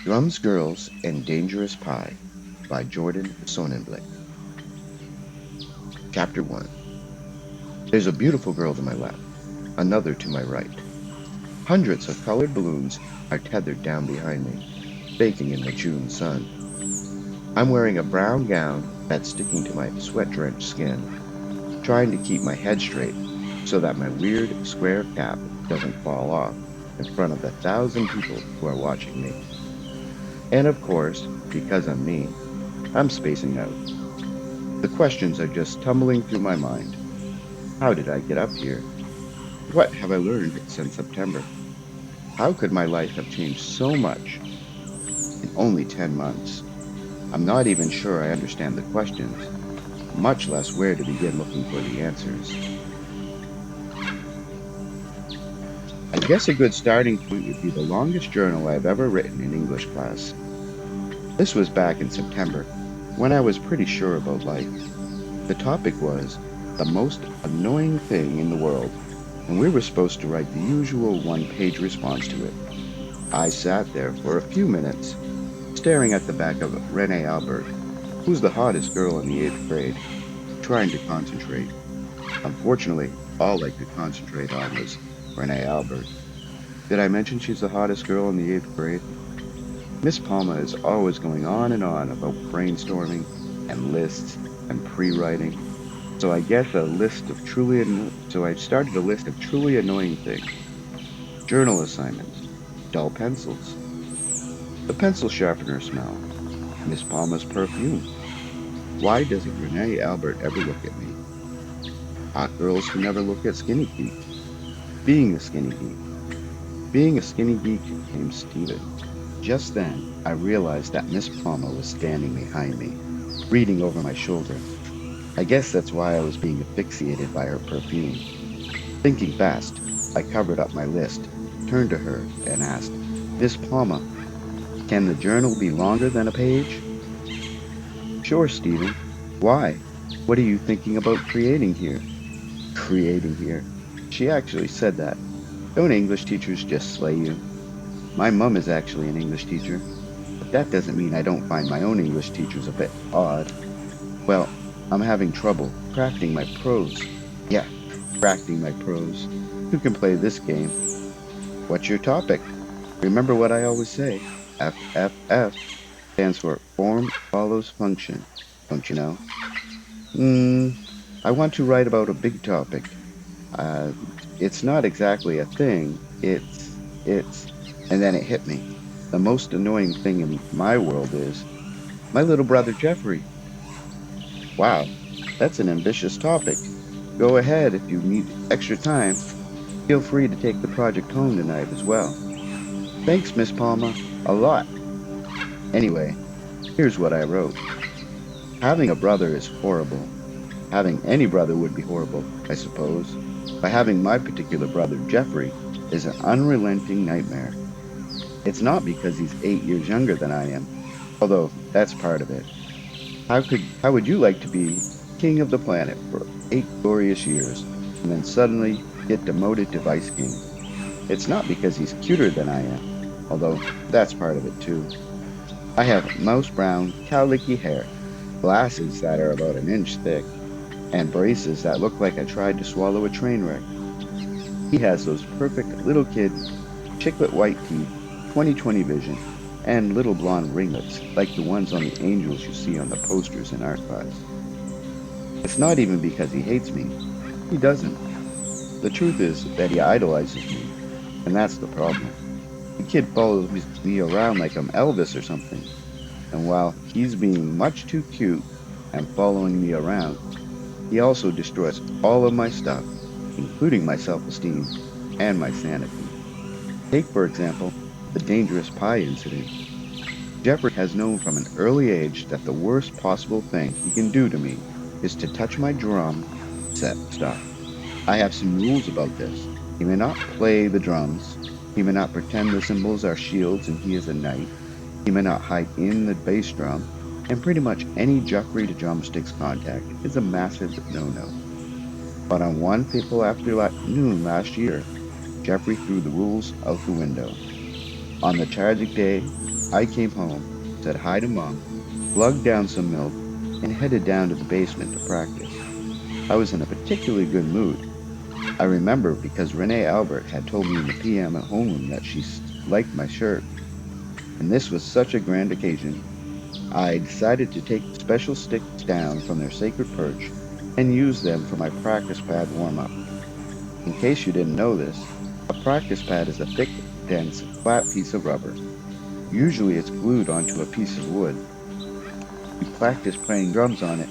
Drums, Girls, and Dangerous Pie by Jordan Sonnenblick. Chapter 1. There's a beautiful girl to my left, another to my right. Hundreds of colored balloons are tethered down behind me, baking in the June sun. I'm wearing a brown gown that's sticking to my sweat-drenched skin, trying to keep my head straight so that my weird square cap doesn't fall off in front of the thousand people who are watching me. And of course, because I'm me, I'm spacing out. The questions are just tumbling through my mind. How did I get up here? What have I learned since September? How could my life have changed so much in only 10 months? I'm not even sure I understand the questions, much less where to begin looking for the answers. I guess a good starting point would be the longest journal I've ever written in English class. This was back in September, when I was pretty sure about life. The topic was the most annoying thing in the world, and we were supposed to write the usual one-page response to it. I sat there for a few minutes, staring at the back of Renee Albert, who's the hottest girl in the 8th grade, trying to concentrate. Unfortunately, all I could concentrate on was Renee Albert. Did I mention she's the hottest girl in the 8th grade? Miss Palma is always going on and on about brainstorming and lists and pre-writing. So I started a list of truly annoying things. Journal assignments, dull pencils, the pencil sharpener smell, Miss Palma's perfume. Why doesn't Renee Albert ever look at me? Hot girls who never look at skinny feet. Being a skinny geek. Being a skinny geek named Steven. Just then, I realized that Miss Palma was standing behind me, reading over my shoulder. I guess that's why I was being asphyxiated by her perfume. Thinking fast, I covered up my list, turned to her, and asked, "Miss Palma, can the journal be longer than a page?" "Sure, Stephen. Why? What are you thinking about creating here?" Creating here. She actually said that. Don't English teachers just slay you? My mom is actually an English teacher, but that doesn't mean I don't find my own English teachers a bit odd. Well, I'm having trouble crafting my prose. Yeah, crafting my prose. Who can play this game? What's your topic? Remember what I always say. FFF stands for form follows function. Don't you know? I want to write about a big topic. Uh, it's not exactly a thing. It's, and then it hit me. The most annoying thing in my world is my little brother Jeffrey. Wow, that's an ambitious topic. Go ahead if you need extra time. Feel free to take the project home tonight as well. Thanks, Miss Palma. A lot. Anyway, here's what I wrote. Having a brother is horrible. Having any brother would be horrible, I suppose. But having my particular brother, Jeffrey, is an unrelenting nightmare. It's not because he's 8 years younger than I am, although that's part of it. How would you like to be king of the planet for 8 glorious years, and then suddenly get demoted to vice king? It's not because he's cuter than I am, although that's part of it too. I have mouse brown, cowlicky hair, glasses that are about an inch thick, and braces that look like I tried to swallow a train wreck. He has those perfect little kid, chiclet white teeth, 20/20 vision, and little blonde ringlets like the ones on the angels you see on the posters in art class. It's not even because he hates me. He doesn't. The truth is that he idolizes me, and that's the problem. The kid follows me around like I'm Elvis or something, and while he's being much too cute and following me around, he also destroys all of my stuff, including my self-esteem and my sanity. Take, for example, the dangerous pie incident. Jeffrey has known from an early age that the worst possible thing he can do to me is to touch my drum set stuff. I have some rules about this. He may not play the drums. He may not pretend the cymbals are shields and he is a knight. He may not hide in the bass drum. And pretty much any Jeffrey to drumsticks contact is a massive no-no. But on one fateful afternoon last year, Jeffrey threw the rules out the window. On the tragic day, I came home, said hi to Mom, lugged down some milk, and headed down to the basement to practice. I was in a particularly good mood. I remember because Renee Albert had told me in the PM at homeroom that she liked my shirt, and this was such a grand occasion. I decided to take the special sticks down from their sacred perch and use them for my practice pad warm-up. In case you didn't know this, a practice pad is a thick, dense, flat piece of rubber. Usually it's glued onto a piece of wood. You practice playing drums on it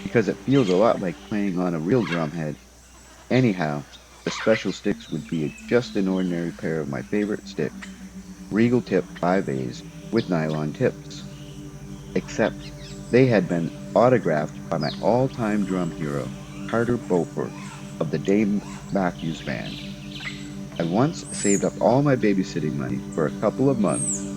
because it feels a lot like playing on a real drum head. Anyhow, the special sticks would be just an ordinary pair of my favorite sticks, regal tip 5As with nylon tips. Except they had been autographed by my all-time drum hero, Carter Beaufort of the Dave Matthews Band. I once saved up all my babysitting money for a couple of months,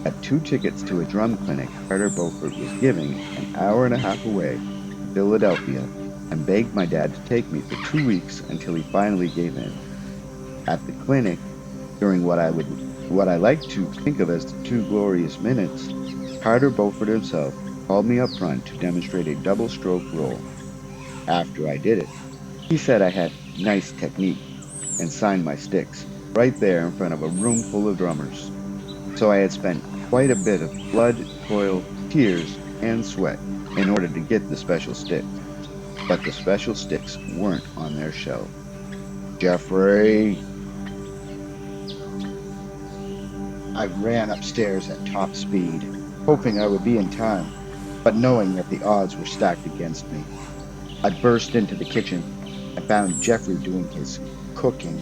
had 2 tickets to a drum clinic Carter Beaufort was giving an hour and a half away in Philadelphia, and begged my dad to take me for 2 weeks until he finally gave in. At the clinic, during what I like to think of as the 2 glorious minutes, Carter Beaufort himself called me up front to demonstrate a double stroke roll. After I did it, he said I had nice technique and signed my sticks right there in front of a room full of drummers. So I had spent quite a bit of blood, toil, tears, and sweat in order to get the special sticks. But the special sticks weren't on their shelf. Jeffrey! I ran upstairs at top speed, hoping I would be in time, but knowing that the odds were stacked against me. I burst into the kitchen. I found Jeffrey doing his cooking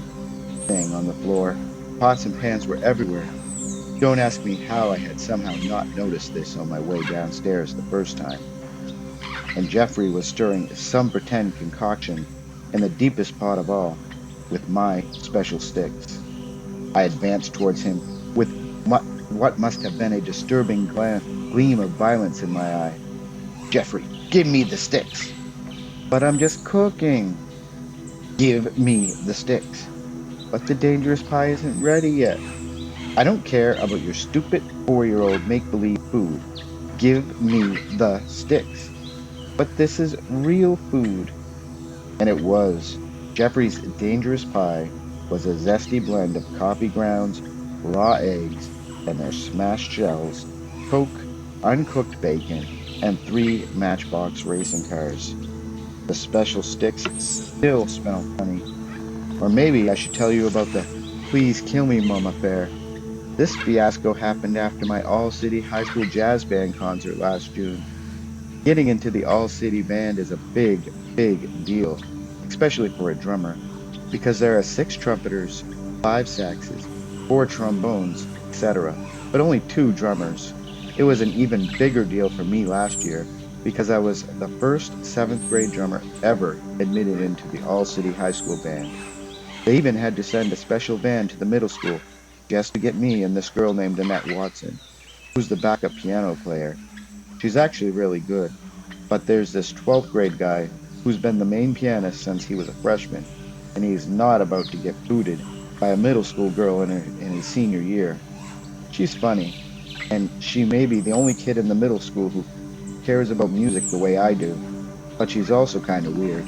thing on the floor. Pots and pans were everywhere. Don't ask me how I had somehow not noticed this on my way downstairs the first time. And Jeffrey was stirring some pretend concoction in the deepest pot of all, with my special sticks. I advanced towards him with what must have been a disturbing gleam of violence in my eye. Jeffrey, give me the sticks. But I'm just cooking. Give me the sticks. But the dangerous pie isn't ready yet. I don't care about your stupid 4-year-old make-believe food. Give me the sticks. But this is real food. And it was. Jeffrey's dangerous pie was a zesty blend of coffee grounds, raw eggs, and their smashed shells, Coke, uncooked bacon, and 3 Matchbox racing cars. The special sticks still smell funny. Or maybe I should tell you about the Please Kill Me Mum affair. This fiasco happened after my All-City High School Jazz Band concert last June. Getting into the All-City Band is a big, big deal, especially for a drummer, because there are 6 trumpeters, 5 saxes, 4 trombones, etc., but only 2 drummers. It was an even bigger deal for me last year, because I was the first 7th grade drummer ever admitted into the All-City High School Band. They even had to send a special van to the middle school just to get me and this girl named Annette Watson, who's the backup piano player. She's actually really good, but there's this 12th grade guy who's been the main pianist since he was a freshman, and he's not about to get booted by a middle school girl in his senior year. She's funny, and she may be the only kid in the middle school who cares about music the way I do, but she's also kind of weird.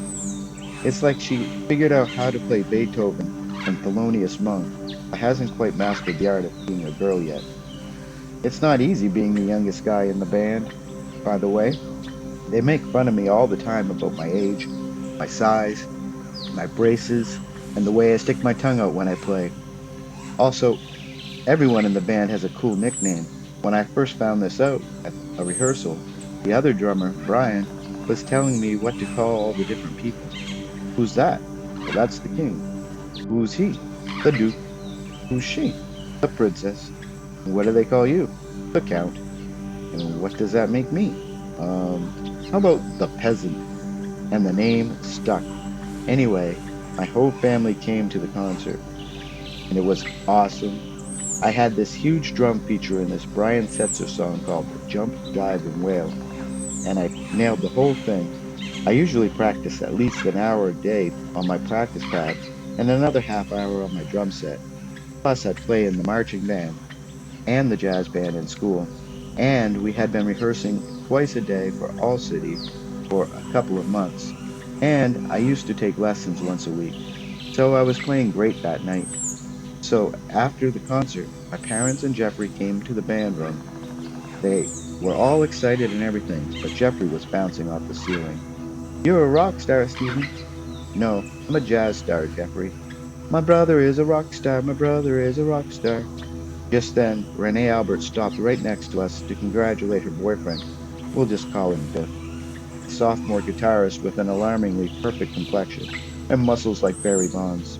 It's like she figured out how to play Beethoven and Thelonious Monk, but hasn't quite mastered the art of being a girl yet. It's not easy being the youngest guy in the band, by the way. They make fun of me all the time about my age, my size, my braces, and the way I stick my tongue out when I play. Also, everyone in the band has a cool nickname. When I first found this out at a rehearsal, the other drummer, Brian, was telling me what to call all the different people. Who's that? Well, that's the king. Who's he? The duke. Who's she? The princess. And what do they call you? The count. And what does that make me? How about the peasant? And the name stuck. Anyway, my whole family came to the concert, and it was awesome. I had this huge drum feature in this Brian Setzer song called Jump, Jive, and Wail, and I nailed the whole thing. I usually practice at least an hour a day on my practice pad, and another half hour on my drum set. Plus, I'd play in the marching band. and the jazz band in school, and we had been rehearsing twice a day for All City for a couple of months, and I used to take lessons once a week, so I was playing great that night. So after the concert, my parents and Jeffrey came to the band room. They were all excited and everything, but Jeffrey was bouncing off the ceiling. You're a rock star, Stephen. No, I'm a jazz star, Jeffrey. My brother is a rock star. My brother is a rock star. Just then, Renee Albert stopped right next to us to congratulate her boyfriend. We'll just call him Biff, a sophomore guitarist with an alarmingly perfect complexion and muscles like Barry Bonds.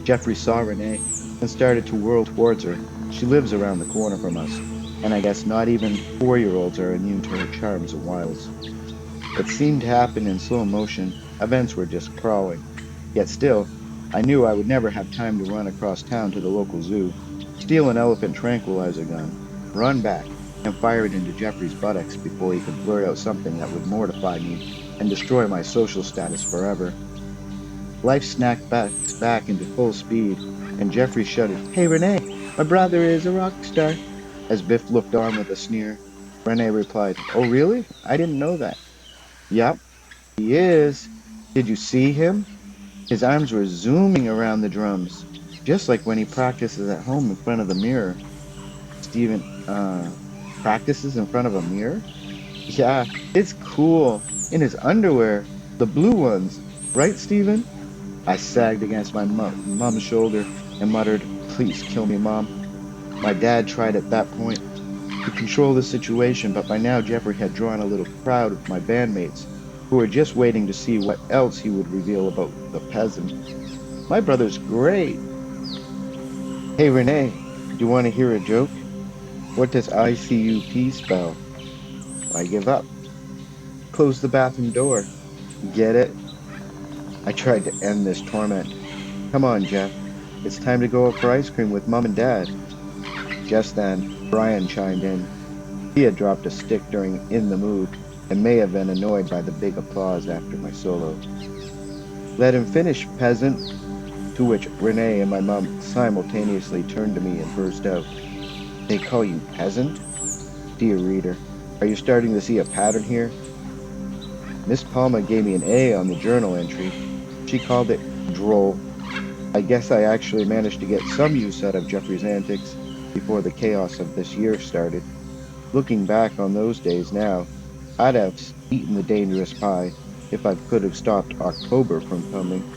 Jeffrey saw Renee and started to whirl towards her. She lives around the corner from us, and I guess not even 4-year-olds are immune to her charms and wiles. It seemed to happen in slow motion. Events were just crawling. Yet still, I knew I would never have time to run across town to the local zoo, steal an elephant tranquilizer gun, run back, and fire it into Jeffrey's buttocks before he could blurt out something that would mortify me and destroy my social status forever. Life snapped back into full speed, and Jeffrey shouted, Hey, Renee, my brother is a rock star. As Biff looked on with a sneer, Renee replied, Oh, really? I didn't know that. Yup, he is. Did you see him? His arms were zooming around the drums, just like when he practices at home in front of the mirror. Steven, practices in front of a mirror? Yeah, it's cool. In his underwear, the blue ones. Right, Steven? I sagged against my mom's shoulder and muttered, Please kill me, Mom. My dad tried at that point to control the situation, but by now Jeffrey had drawn a little crowd of my bandmates who were just waiting to see what else he would reveal about the peasant. My brother's great. Hey, Renee, do you want to hear a joke? What does ICUP spell? I give up. Close the bathroom door. Get it? I tried to end this torment. Come on, Jeff. It's time to go out for ice cream with Mom and Dad. Just then, Brian chimed in. He had dropped a stick during In the Mood and may have been annoyed by the big applause after my solo. Let him finish, peasant, to which Renee and my mom simultaneously turned to me and burst out. They call you peasant? Dear reader, are you starting to see a pattern here? Miss Palma gave me an A on the journal entry. She called it droll. I guess I actually managed to get some use out of Jeffrey's antics before the chaos of this year started. Looking back on those days now, I'd have eaten the dangerous pie if I could have stopped October from coming.